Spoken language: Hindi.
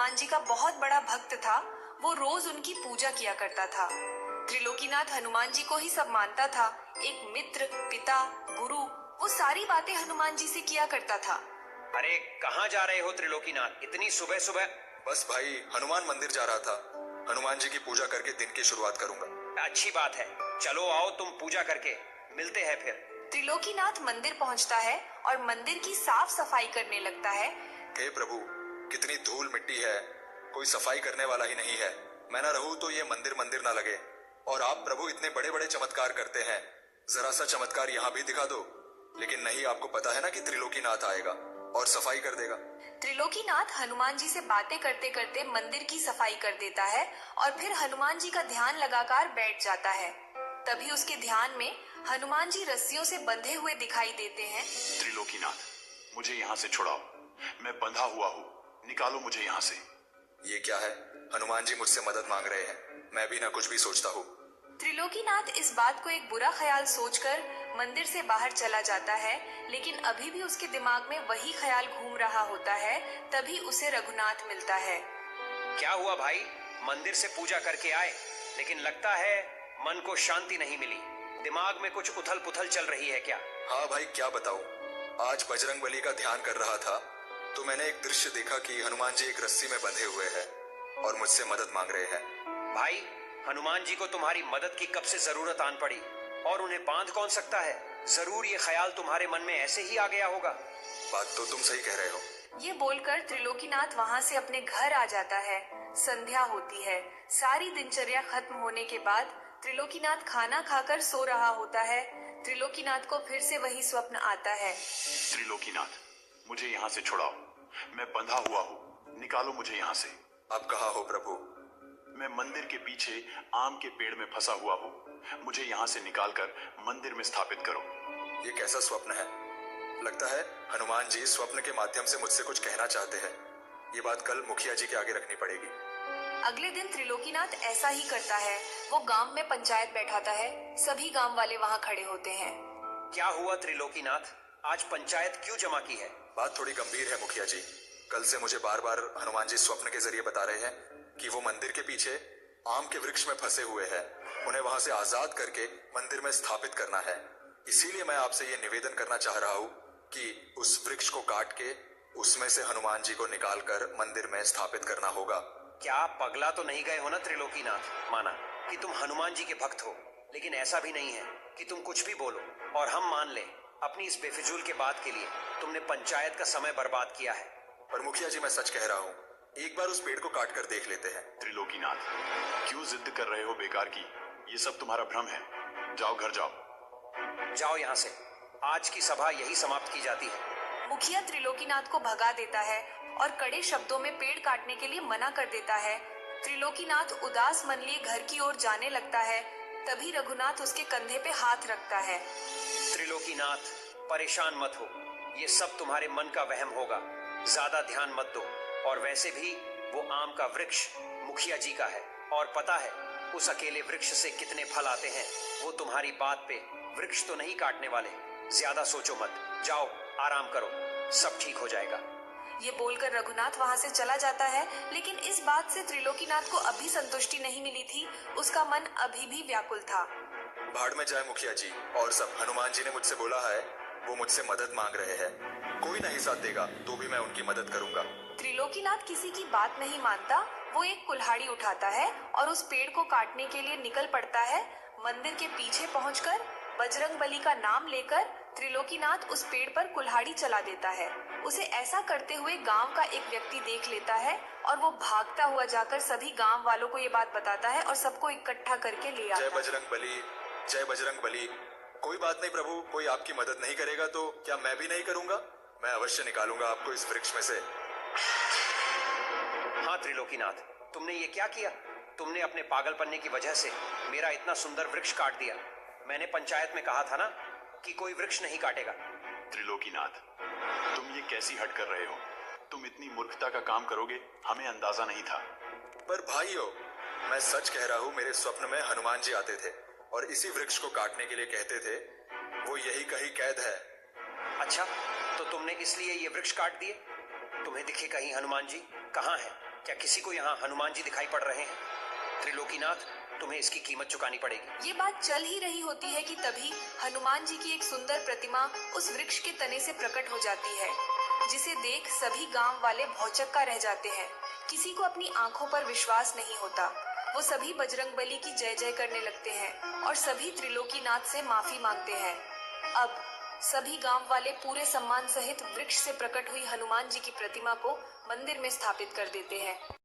हनुमान जी का बहुत बड़ा भक्त था, वो रोज उनकी पूजा किया करता था। त्रिलोकीनाथ हनुमान जी को ही सब मानता था, एक मित्र, पिता, गुरु, वो सारी बातें हनुमान जी से किया करता था। अरे कहाँ जा रहे हो त्रिलोकीनाथ, इतनी सुबह सुबह? बस भाई, हनुमान मंदिर जा रहा था। हनुमान जी की पूजा करके दिन की शुरुआत करूंगा। अच्छी बात है, चलो आओ तुम पूजा करके मिलते हैं फिर। त्रिलोकीनाथ मंदिर पहुंचता है और मंदिर की साफ सफाई करने लगता है। हे प्रभु, कितनी धूल मिट्टी है, कोई सफाई करने वाला ही नहीं है। मैं न रहूं तो ये मंदिर मंदिर ना लगे। और आप प्रभु इतने बड़े बड़े चमत्कार करते हैं, जरा सा चमत्कार यहाँ भी दिखा दो। लेकिन नहीं, आपको पता है ना कि त्रिलोकीनाथ आएगा और सफाई कर देगा। त्रिलोकीनाथ हनुमान जी से बातें करते करते मंदिर की सफाई कर देता है और फिर हनुमान जी का ध्यान लगाकर बैठ जाता है। तभी उसके ध्यान में हनुमान जी रस्सियों से बंधे हुए दिखाई देते हैं। त्रिलोकीनाथ, मुझे यहाँ से छुड़ाओ, मैं बंधा हुआ हूँ, निकालो मुझे यहाँ से। ये क्या है? हनुमान जी मुझसे मदद मांग रहे हैं, मैं भी ना कुछ भी सोचता हूँ। त्रिलोकीनाथ इस बात को एक बुरा ख्याल सोचकर मंदिर से बाहर चला जाता है, लेकिन अभी भी उसके दिमाग में वही ख्याल घूम रहा होता है। तभी उसे रघुनाथ मिलता है। क्या हुआ भाई? मंदिर से पूजा करके आए, लेकिन लगता है मन को शांति नहीं मिली। दिमाग में कुछ उथल पुथल चल रही है क्या? हाँ भाई, क्या बताऊं। आज बजरंग बली का ध्यान कर रहा था तो मैंने एक दृश्य देखा कि हनुमान जी एक रस्सी में बंधे हुए हैं और मुझसे मदद मांग रहे हैं। भाई, हनुमान जी को तुम्हारी मदद की कब से जरूरत आन पड़ी, और उन्हें बांध कौन सकता है? जरूर ये ख्याल तुम्हारे मन में ऐसे ही आ गया होगा। बात तो तुम सही कह रहे हो। ये बोलकर त्रिलोकीनाथ वहाँ से अपने घर आ जाता है। संध्या होती है। सारी दिनचर्या खत्म होने के बाद त्रिलोकीनाथ खाना खाकर सो रहा होता है। त्रिलोकीनाथ को फिर से वही स्वप्न आता है। त्रिलोकीनाथ, मुझे यहाँ से छुड़ाओ, मैं बंधा हुआ हूँ, निकालो मुझे यहाँ से। आप कहाँ हो प्रभु? मैं मंदिर के पीछे आम के पेड़ में फंसा हुआ हूँ, मुझे यहाँ से निकालकर मंदिर में स्थापित करो। ये कैसा स्वप्न है? लगता है हनुमान जी स्वप्न के माध्यम से मुझसे कुछ कहना चाहते हैं। ये बात कल मुखिया जी के आगे रखनी पड़ेगी। अगले दिन त्रिलोकीनाथ ऐसा ही करता है। वो गांव में पंचायत बैठाता है। सभी गांव वाले वहाँ खड़े होते हैं। क्या हुआ त्रिलोकीनाथ, आज पंचायत क्यों जमा की है? बात थोड़ी गंभीर है मुखिया जी। कल से मुझे बार बार हनुमान जी स्वप्न के जरिए बता रहे हैं कि वो मंदिर के पीछे आम के वृक्ष में फंसे हुए हैं। उन्हें वहां से आजाद करके मंदिर में स्थापित करना है। इसीलिए मैं आपसे ये निवेदन करना चाह रहा हूँ कि उस वृक्ष को काट के उसमें से हनुमान जी को निकालकर मंदिर में स्थापित करना होगा। क्या आप पगला तो नहीं गए हो ना त्रिलोकीनाथ? माना कि तुम हनुमान जी के भक्त हो, लेकिन ऐसा भी नहीं है कि तुम कुछ भी बोलो और हम मान लें। अपनी इस बेफिजूल के बात के लिए तुमने पंचायत का समय बर्बाद किया है। पर मुखिया जी, मैं सच कह रहा हूँ, एक बार उस पेड़ को काट कर देख लेते हैं। त्रिलोकीनाथ, क्यों जिद कर रहे हो बेकार की? ये सब तुम्हारा भ्रम है। जाओ, घर जाओ। जाओ यहाँ से। आज की सभा यही समाप्त की जाती है। मुखिया त्रिलोकीनाथ को भगा देता है और कड़े शब्दों में पेड़ काटने के लिए मना कर देता है। त्रिलोकीनाथ उदास मन लिए घर की ओर जाने लगता है। तभी रघुनाथ उसके कंधे पे हाथ रखता है। त्रिलोकीनाथ, परेशान मत हो, ये सब तुम्हारे मन का वहम होगा। ज्यादा ध्यान मत दो। और वैसे भी वो आम का वृक्ष मुखिया जी का है, और पता है उस अकेले वृक्ष से कितने फल आते हैं। वो तुम्हारी बात पे वृक्ष तो नहीं काटने वाले। ज्यादा सोचो मत, जाओ आराम करो, सब ठीक हो जाएगा। ये बोलकर रघुनाथ वहाँ से चला जाता है, लेकिन इस बात से त्रिलोकीनाथ को अभी संतुष्टि नहीं मिली थी। उसका मन अभी भी व्याकुल था। भाड़ में जाए मुखिया जी और सब। हनुमान जी ने मुझसे बोला है, वो मुझसे मदद मांग रहे हैं। कोई नहीं साथ देगा तो भी मैं उनकी मदद करूंगा। त्रिलोकीनाथ किसी की बात नहीं मानता। वो एक कुल्हाड़ी उठाता है और उस पेड़ को काटने के लिए निकल पड़ता है। मंदिर के पीछे पहुंचकर बजरंग बली का नाम लेकर त्रिलोकीनाथ उस पेड़ पर कुल्हाड़ी चला देता है। उसे ऐसा करते हुए गांव का एक व्यक्ति देख लेता है और वो भागता हुआ जाकर सभी गांव वालों को ये बात बताता है और सबको इकट्ठा करके ले आता है। जय बजरंग बली, जय बजरंग बली। कोई बात नहीं प्रभु, कोई आपकी मदद नहीं करेगा तो क्या मैं भी नहीं करूंगा? मैं अवश्य निकालूंगा आपको इस वृक्ष में से। हाँ त्रिलोकीनाथ, तुमने ये क्या किया? तुमने अपने पागलपन्ने की वजह से मेरा इतना सुंदर वृक्ष काट दिया। मैंने पंचायत में कहा था ना कि कोई वृक्ष नहीं काटेगा। त्रिलोकीनाथ, तुम ये कैसी हट कर रहे हो? तुम इतनी मूर्खता का काम करोगे, हमें अंदाजा नहीं था। पर भाइयों, मैं सच कह रहा हूँ, मेरे स्वप्न में हनुमान जी आते थे और इसी वृक्ष को काटने के लिए कहते थे। वो यही कहीं कैद है। अच्छा, तो तुमने इसलिए ये वृक्ष काट दिए? तुम्हें दिखे कहीं हनुमान जी? कहाँ है? क्या किसी को यहाँ हनुमान जी दिखाई पड़ रहे हैं? त्रिलोकीनाथ, तुम्हें इसकी कीमत चुकानी पड़ेगी। ये बात चल ही रही होती है कि तभी हनुमान जी की एक सुंदर प्रतिमा उस वृक्ष के तने से प्रकट हो जाती है, जिसे देख सभी गांव वाले भौचक्का रह जाते हैं। किसी को अपनी आंखों पर विश्वास नहीं होता। वो सभी बजरंगबली की जय जय करने लगते हैं और सभी त्रिलोकीनाथ से माफी मांगते हैं। अब सभी गांव वाले पूरे सम्मान सहित वृक्ष से प्रकट हुई हनुमान जी की प्रतिमा को मंदिर में स्थापित कर देते हैं।